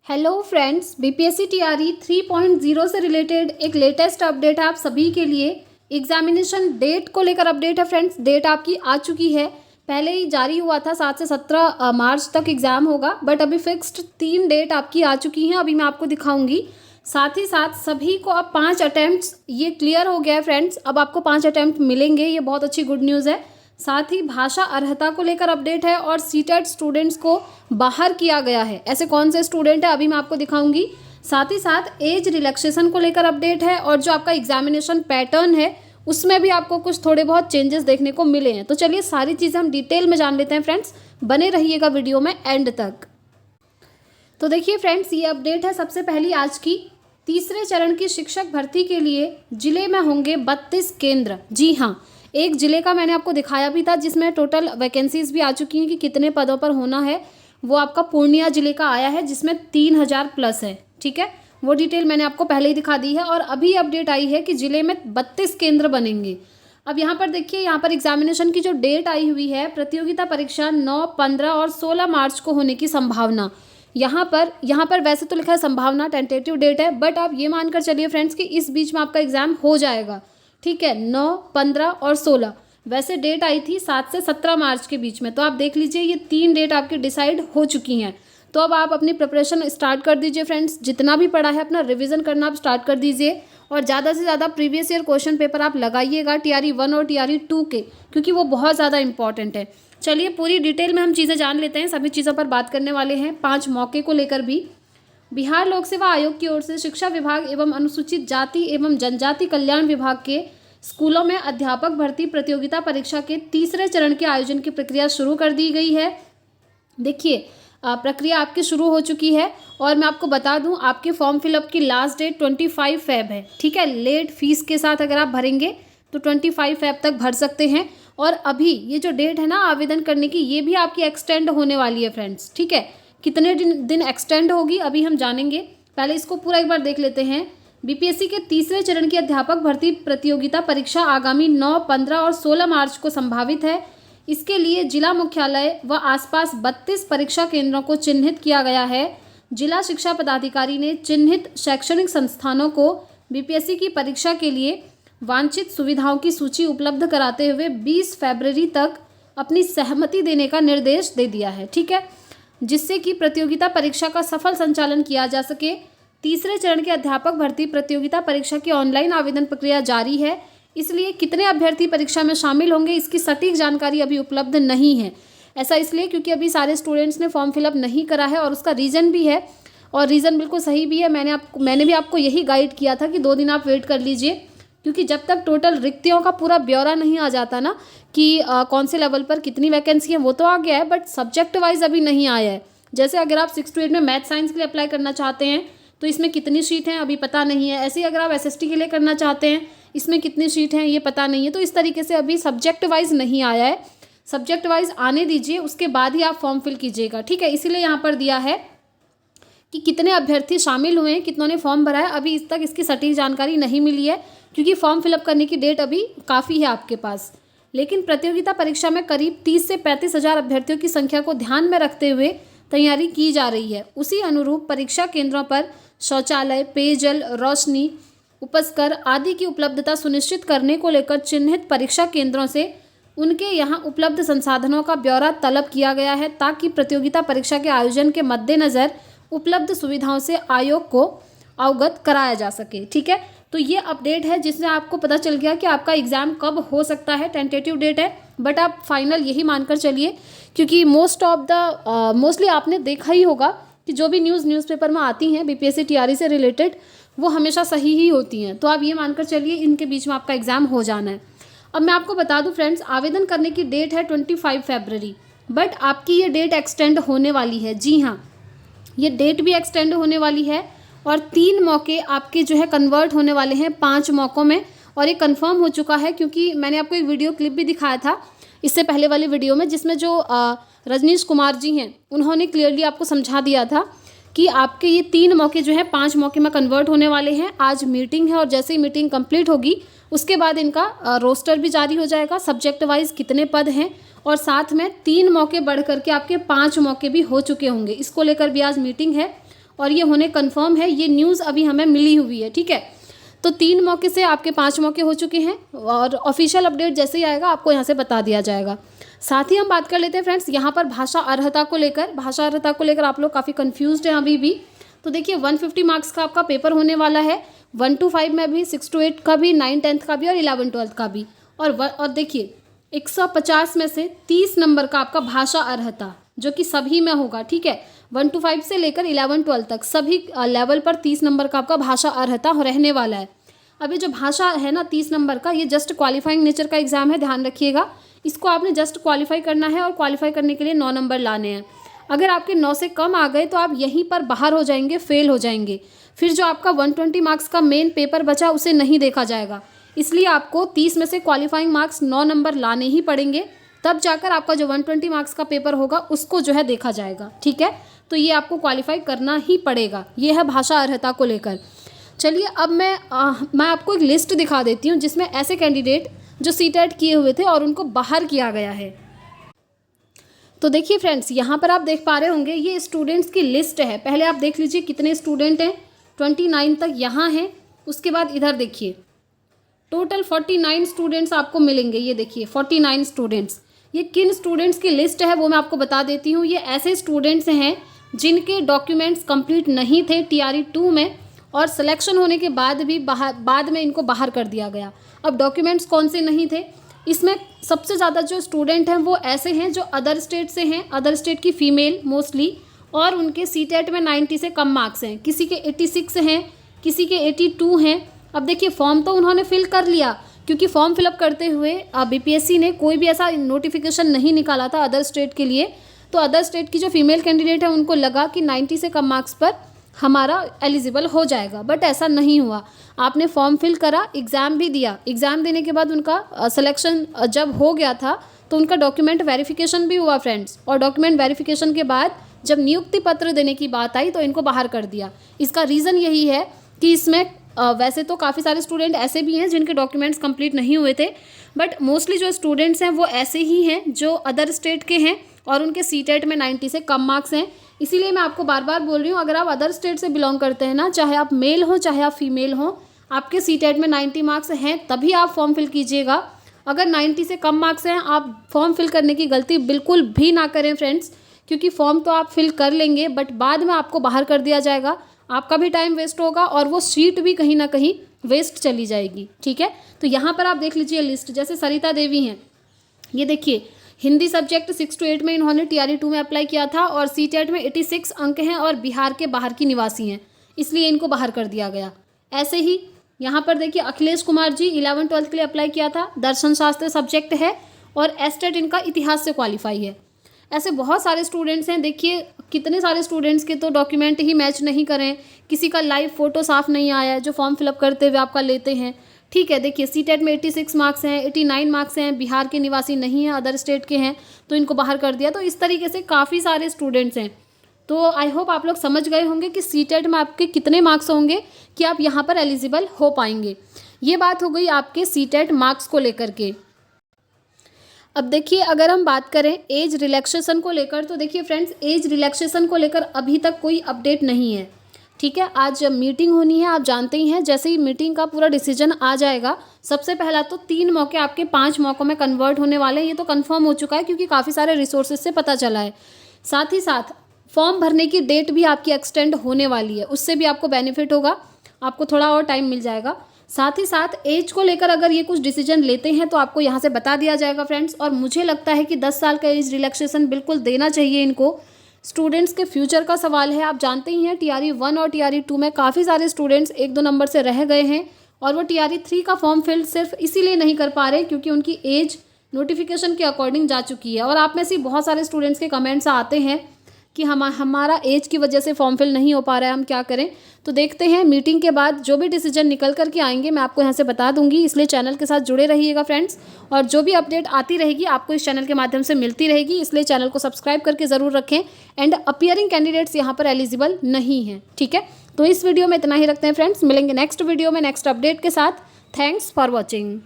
Hello friends, BPSC TRE 3.0 से related एक latest update है आप सभी के लिए। एग्जामिनेशन डेट को लेकर अपडेट है फ्रेंड्स। डेट आपकी आ चुकी है, पहले ही जारी हुआ था 7 से 17 मार्च तक एग्ज़ाम होगा, बट अभी फिक्स्ड 3 डेट आपकी आ चुकी हैं। अभी मैं आपको दिखाऊंगी। साथ ही साथ सभी को अब 5 अटैम्प्ट्स ये क्लियर हो गया है फ्रेंड्स। अब आपको 5 अटैम्प्ट मिलेंगे, ये बहुत अच्छी गुड न्यूज़ है। साथ ही भाषा अर्हता को लेकर अपडेट है और सीटेट स्टूडेंट्स को बाहर किया गया है। ऐसे कौन से स्टूडेंट है अभी मैं आपको दिखाऊंगी। साथ ही साथ एज रिलैक्सेशन को लेकर अपडेट है और जो आपका एग्जामिनेशन पैटर्न है उसमें भी आपको कुछ थोड़े बहुत चेंजेस देखने को मिले हैं। तो चलिए सारी चीज़ें हम डिटेल में जान लेते हैं फ्रेंड्स, बने रहिएगा वीडियो में एंड तक। तो देखिए फ्रेंड्स, ये अपडेट है सबसे पहली आज की। तीसरे चरण की शिक्षक भर्ती के लिए जिले में होंगे 32 केंद्र। जी हाँ, एक जिले का मैंने आपको दिखाया भी था जिसमें टोटल वैकेंसीज भी आ चुकी हैं कि कितने पदों पर होना है। वो आपका पूर्णिया जिले का आया है जिसमें 3000 प्लस है। ठीक है, वो डिटेल मैंने आपको पहले ही दिखा दी है। और अभी अपडेट आई है कि जिले में 32 केंद्र बनेंगे। अब यहाँ पर देखिए, यहाँ पर एग्जामिनेशन की जो डेट आई हुई है, प्रतियोगिता परीक्षा 9, 15 और 16 मार्च को होने की संभावना। यहाँ पर वैसे तो लिखा है संभावना, टेंटेटिव डेट है, बट आप ये मानकर चलिए फ्रेंड्स कि इस बीच में आपका एग्जाम हो जाएगा। ठीक है, 9, 15 और 16 वैसे डेट आई थी 7 से 17 मार्च के बीच में। तो आप देख लीजिए ये 3 डेट आपकी डिसाइड हो चुकी हैं। तो अब आप अपनी प्रिपरेशन स्टार्ट कर दीजिए फ्रेंड्स। जितना भी पढ़ा है अपना रिवीजन करना आप स्टार्ट कर दीजिए और ज़्यादा से ज़्यादा प्रीवियस ईयर क्वेश्चन पेपर आप लगाइएगा टीआरई 1 और टीआरई 2 के, क्योंकि वो बहुत ज़्यादा इंपॉर्टेंट है। चलिए पूरी डिटेल में हम चीज़ें जान लेते हैं, सभी चीज़ों पर बात करने वाले हैं। 5 मौके को लेकर भी बिहार लोक सेवा आयोग की ओर से शिक्षा विभाग एवं अनुसूचित जाति एवं जनजाति कल्याण विभाग के स्कूलों में अध्यापक भर्ती प्रतियोगिता परीक्षा के तीसरे चरण के आयोजन की प्रक्रिया शुरू कर दी गई है। देखिए प्रक्रिया आपकी शुरू हो चुकी है और मैं आपको बता दूं, आपके फॉर्म फिलअप की लास्ट डेट 25 फेब है। ठीक है, लेट फीस के साथ अगर आप भरेंगे तो 25 फेब तक भर सकते हैं। और अभी ये जो डेट है ना आवेदन करने की, ये भी आपकी एक्सटेंड होने वाली है फ्रेंड्स। ठीक है, कितने दिन एक्सटेंड होगी अभी हम जानेंगे। पहले इसको पूरा एक बार देख लेते हैं। बीपीएससी के तीसरे चरण की अध्यापक भर्ती प्रतियोगिता परीक्षा आगामी 9, 15 और 16 मार्च को संभावित है। इसके लिए जिला मुख्यालय व आसपास 32 परीक्षा केंद्रों को चिन्हित किया गया है। जिला शिक्षा पदाधिकारी ने चिन्हित शैक्षणिक संस्थानों को बीपीएससी की परीक्षा के लिए वांछित सुविधाओं की सूची उपलब्ध कराते हुए 20 फरवरी तक अपनी सहमति देने का निर्देश दे दिया है। ठीक है, जिससे कि प्रतियोगिता परीक्षा का सफल संचालन किया जा सके। तीसरे चरण के अध्यापक भर्ती प्रतियोगिता परीक्षा की ऑनलाइन आवेदन प्रक्रिया जारी है, इसलिए कितने अभ्यर्थी परीक्षा में शामिल होंगे इसकी सटीक जानकारी अभी उपलब्ध नहीं है। ऐसा इसलिए क्योंकि अभी सारे स्टूडेंट्स ने फॉर्म फिलअप नहीं करा है और उसका रीज़न भी है, और रीज़न बिल्कुल सही भी है। मैंने भी आपको यही गाइड किया था कि 2 दिन आप वेट कर लीजिए, क्योंकि जब तक टोटल रिक्तियों का पूरा ब्यौरा नहीं आ जाता ना कि कौन से लेवल पर कितनी वैकेंसी है, वो तो आ गया है बट सब्जेक्ट वाइज अभी नहीं आया है। जैसे अगर आप 6 to 8 में मैथ साइंस के लिए अप्लाई करना चाहते हैं तो इसमें कितनी सीट हैं अभी पता नहीं है। ऐसे ही अगर आप एसएसटी के लिए करना चाहते हैं, इसमें कितनी सीट हैं ये पता नहीं है। तो इस तरीके से अभी सब्जेक्ट वाइज नहीं आया है। सब्जेक्ट वाइज आने दीजिए, उसके बाद ही आप फॉर्म फिल कीजिएगा। ठीक है, इसीलिए यहाँ पर दिया है कि कितने अभ्यर्थी शामिल हुए हैं, कितनों ने फॉर्म भरा है। अभी इस तक इसकी सटीक जानकारी नहीं मिली है क्योंकि फॉर्म फिलअप करने की डेट अभी काफ़ी है आपके पास। लेकिन प्रतियोगिता परीक्षा में करीब 30 से 35 हज़ार अभ्यर्थियों की संख्या को ध्यान में रखते हुए तैयारी की जा रही है। उसी अनुरूप परीक्षा केंद्रों पर शौचालय, पेयजल, रोशनी, उपस्कर आदि की उपलब्धता सुनिश्चित करने को लेकर चिन्हित परीक्षा केंद्रों से उनके यहाँ उपलब्ध संसाधनों का ब्यौरा तलब किया गया है, ताकि प्रतियोगिता परीक्षा के आयोजन के मद्देनज़र उपलब्ध सुविधाओं से आयोग को अवगत कराया जा सके। ठीक है, तो ये अपडेट है जिससे आपको पता चल गया कि आपका एग्ज़ाम कब हो सकता है। टेंटेटिव डेट है बट आप फाइनल यही मानकर चलिए, क्योंकि मोस्टली आपने देखा ही होगा कि जो भी न्यूज़पेपर में आती हैं बीपीएससी टीआरई से रिलेटेड वो हमेशा सही ही होती हैं। तो आप ये मानकर चलिए इनके बीच में आपका एग्ज़ाम हो जाना है। अब मैं आपको बता दूं फ्रेंड्स, आवेदन करने की डेट है 25 फरवरी, बट आपकी ये डेट एक्सटेंड होने वाली है। जी हाँ, ये डेट भी एक्सटेंड होने वाली है और 3 मौके आपके जो है कन्वर्ट होने वाले हैं 5 मौक़ों में। और ये कंफर्म हो चुका है क्योंकि मैंने आपको एक वीडियो क्लिप भी दिखाया था इससे पहले वाली वीडियो में, जिसमें जो रजनीश कुमार जी हैं उन्होंने क्लियरली आपको समझा दिया था कि आपके ये 3 मौके जो हैं 5 मौके में कन्वर्ट होने वाले हैं। आज मीटिंग है और जैसे ही मीटिंग कंप्लीट होगी उसके बाद इनका रोस्टर भी जारी हो जाएगा, सब्जेक्ट वाइज कितने पद हैं, और साथ में 3 मौके बढ़ करके आपके 5 मौके भी हो चुके होंगे। इसको लेकर भी आज मीटिंग है और ये होने कन्फर्म है, ये न्यूज़ अभी हमें मिली हुई है, ठीक है। तो 3 मौके से आपके 5 मौके हो चुके हैं और ऑफिशियल अपडेट जैसे ही आएगा आपको यहाँ से बता दिया जाएगा। साथ ही हम बात कर लेते हैं फ्रेंड्स यहाँ पर भाषा अर्हता को लेकर आप लोग काफ़ी कन्फ्यूज्ड हैं अभी भी। तो देखिए 150 मार्क्स का आपका पेपर होने वाला है, 1 to 5 में भी, 6 to 8 का भी, 9 10th का भी और 11 12th का भी। और देखिए 150 में से 30 नंबर का आपका भाषा अर्हता जो कि सभी में होगा, ठीक है। 1 to 5 से लेकर 11 12 तक सभी लेवल पर 30 नंबर का आपका भाषा अर्हता रहने वाला है। अभी जो भाषा है ना 30 नंबर का, ये जस्ट क्वालिफाइंग नेचर का एग्जाम है, ध्यान रखिएगा। इसको आपने जस्ट क्वालिफाई करना है और क्वालिफाई करने के लिए 9 नंबर लाने हैं। अगर आपके 9 से कम आ गए तो आप यहीं पर बाहर हो जाएंगे, फेल हो जाएंगे। फिर जो आपका 120 मार्क्स का मेन पेपर बचा उसे नहीं देखा जाएगा, इसलिए आपको 30 में से क्वालिफाइंग मार्क्स 9 नंबर लाने ही पड़ेंगे, तब जाकर आपका जो 120 मार्क्स का पेपर होगा उसको जो है देखा जाएगा, ठीक है। तो ये आपको क्वालिफाई करना ही पड़ेगा, ये है भाषा अर्हता को लेकर। चलिए अब मैं आपको एक लिस्ट दिखा देती हूँ जिसमें ऐसे कैंडिडेट जो सीटेट किए हुए थे और उनको बाहर किया गया है। तो देखिए फ्रेंड्स यहाँ पर आप देख पा रहे होंगे ये स्टूडेंट्स की लिस्ट है। पहले आप देख लीजिए कितने स्टूडेंट हैं, 29 तक यहाँ हैं। उसके बाद इधर देखिए टोटल 49 स्टूडेंट्स आपको मिलेंगे। ये देखिए 49 स्टूडेंट्स। ये किन स्टूडेंट्स की लिस्ट है वो मैं आपको बता देती हूँ। ये ऐसे स्टूडेंट्स हैं जिनके डॉक्यूमेंट्स कंप्लीट नहीं थे TRE 2 में और सिलेक्शन होने के बाद भी बाद में इनको बाहर कर दिया गया। अब डॉक्यूमेंट्स कौन से नहीं थे, इसमें सबसे ज़्यादा जो स्टूडेंट हैं वो ऐसे हैं जो अदर स्टेट से हैं, अदर स्टेट की फ़ीमेल मोस्टली, और उनके सीटेट में 90 से कम मार्क्स हैं। किसी के 86 हैं, किसी के 82 हैं। अब देखिए फॉर्म तो उन्होंने फिल कर लिया, क्योंकि फॉर्म फिलअप करते हुए BPSC ने कोई भी ऐसा नोटिफिकेशन नहीं निकाला था अदर स्टेट के लिए। तो अदर स्टेट की जो फीमेल कैंडिडेट है उनको लगा कि 90 से कम मार्क्स पर हमारा एलिजिबल हो जाएगा, बट ऐसा नहीं हुआ। आपने फॉर्म फिल करा, एग्ज़ाम भी दिया, एग्ज़ाम देने के बाद उनका सिलेक्शन जब हो गया था तो उनका डॉक्यूमेंट वेरिफिकेशन भी हुआ फ्रेंड्स, और डॉक्यूमेंट वेरिफिकेशन के बाद जब नियुक्ति पत्र देने की बात आई तो इनको बाहर कर दिया। इसका रीज़न यही है कि इसमें वैसे तो काफ़ी सारे स्टूडेंट ऐसे भी हैं जिनके डॉक्यूमेंट्स कंप्लीट नहीं हुए थे, बट मोस्टली जो स्टूडेंट्स हैं वो ऐसे ही हैं जो अदर स्टेट के हैं और उनके सीटेट में 90 से कम मार्क्स हैं। इसीलिए मैं आपको बार बार बोल रही हूँ, अगर आप अदर स्टेट से बिलोंग करते हैं ना, चाहे आप मेल हो चाहे आप फीमेल हो, आपके सीटेट में 90 मार्क्स हैं तभी आप फॉर्म फिल कीजिएगा। अगर 90 से कम मार्क्स हैं, आप फॉर्म फिल करने की गलती बिल्कुल भी ना करें फ्रेंड्स, क्योंकि फॉर्म तो आप फिल कर लेंगे बट बाद में आपको बाहर कर दिया जाएगा, आपका भी टाइम वेस्ट होगा और वो सीट भी कहीं ना कहीं वेस्ट चली जाएगी, ठीक है। तो यहाँ पर आप देख लीजिए लिस्ट, जैसे सरिता देवी हैं, ये देखिए हिंदी सब्जेक्ट 6 to 8 में इन्होंने TRE 2 में अप्लाई किया था और सीटेट में 86 अंक हैं और बिहार के बाहर की निवासी हैं, इसलिए इनको बाहर कर दिया गया। ऐसे ही यहाँ पर देखिए अखिलेश कुमार जी 11 12 के लिए अप्लाई किया था, दर्शन शास्त्र सब्जेक्ट है और एस्टेट इनका इतिहास से क्वालिफाई है। ऐसे बहुत सारे स्टूडेंट्स हैं, देखिए कितने सारे स्टूडेंट्स के तो डॉक्यूमेंट ही मैच नहीं करें, किसी का लाइव फ़ोटो साफ नहीं आया है जो फॉर्म फिलअप करते हुए आपका लेते हैं, ठीक है। देखिए सीटेट में 86 मार्क्स हैं, 89 मार्क्स हैं, बिहार के निवासी नहीं हैं, अदर स्टेट के हैं, तो इनको बाहर कर दिया। तो इस तरीके से काफ़ी सारे स्टूडेंट्स हैं। तो आई होप आप लोग समझ गए होंगे कि सीटेट में आपके कितने मार्क्स होंगे कि आप यहाँ पर एलिजिबल हो पाएंगे। ये बात हो गई आपके सीटेट मार्क्स को लेकर के। अब देखिए अगर हम बात करें एज रिलैक्सेशन को लेकर, तो देखिए फ्रेंड्स एज रिलैक्सेशन को लेकर अभी तक कोई अपडेट नहीं है, ठीक है। आज मीटिंग होनी है, आप जानते ही हैं। जैसे ही मीटिंग का पूरा डिसीजन आ जाएगा, सबसे पहला तो 3 मौके आपके 5 मौकों में कन्वर्ट होने वाले हैं। ये तो कंफर्म हो चुका है क्योंकि काफ़ी सारे रिसोर्सेज से पता चला है। साथ ही साथ फॉर्म भरने की डेट भी आपकी एक्सटेंड होने वाली है, उससे भी आपको बेनिफिट होगा, आपको थोड़ा और टाइम मिल जाएगा। साथ ही साथ एज को लेकर अगर ये कुछ डिसीजन लेते हैं तो आपको यहाँ से बता दिया जाएगा फ्रेंड्स। और मुझे लगता है कि 10 साल का एज रिलैक्सेशन बिल्कुल देना चाहिए इनको। स्टूडेंट्स के फ्यूचर का सवाल है, आप जानते ही हैं TRE 1 और TRE 2 में काफ़ी सारे स्टूडेंट्स 1-2 नंबर से रह गए हैं और वो TRE 3 का फॉर्म फिल सिर्फ इसीलिए नहीं कर पा रहे क्योंकि उनकी एज नोटिफिकेशन के अकॉर्डिंग जा चुकी है। और आप में से बहुत सारे स्टूडेंट्स के कमेंट्स आते हैं कि हमारा एज की वजह से फॉर्म फिल नहीं हो पा रहा है, हम क्या करें। तो देखते हैं मीटिंग के बाद जो भी डिसीजन निकल करके आएंगे मैं आपको यहाँ से बता दूंगी, इसलिए चैनल के साथ जुड़े रहिएगा फ्रेंड्स। और जो भी अपडेट आती रहेगी आपको इस चैनल के माध्यम से मिलती रहेगी, इसलिए चैनल को सब्सक्राइब करके ज़रूर रखें। एंड अपीयरिंग कैंडिडेट्स यहाँ पर एलिजिबल नहीं हैं, ठीक है। तो इस वीडियो में इतना ही रखते हैं फ्रेंड्स, मिलेंगे नेक्स्ट वीडियो में नेक्स्ट अपडेट के साथ। Thanks for watching.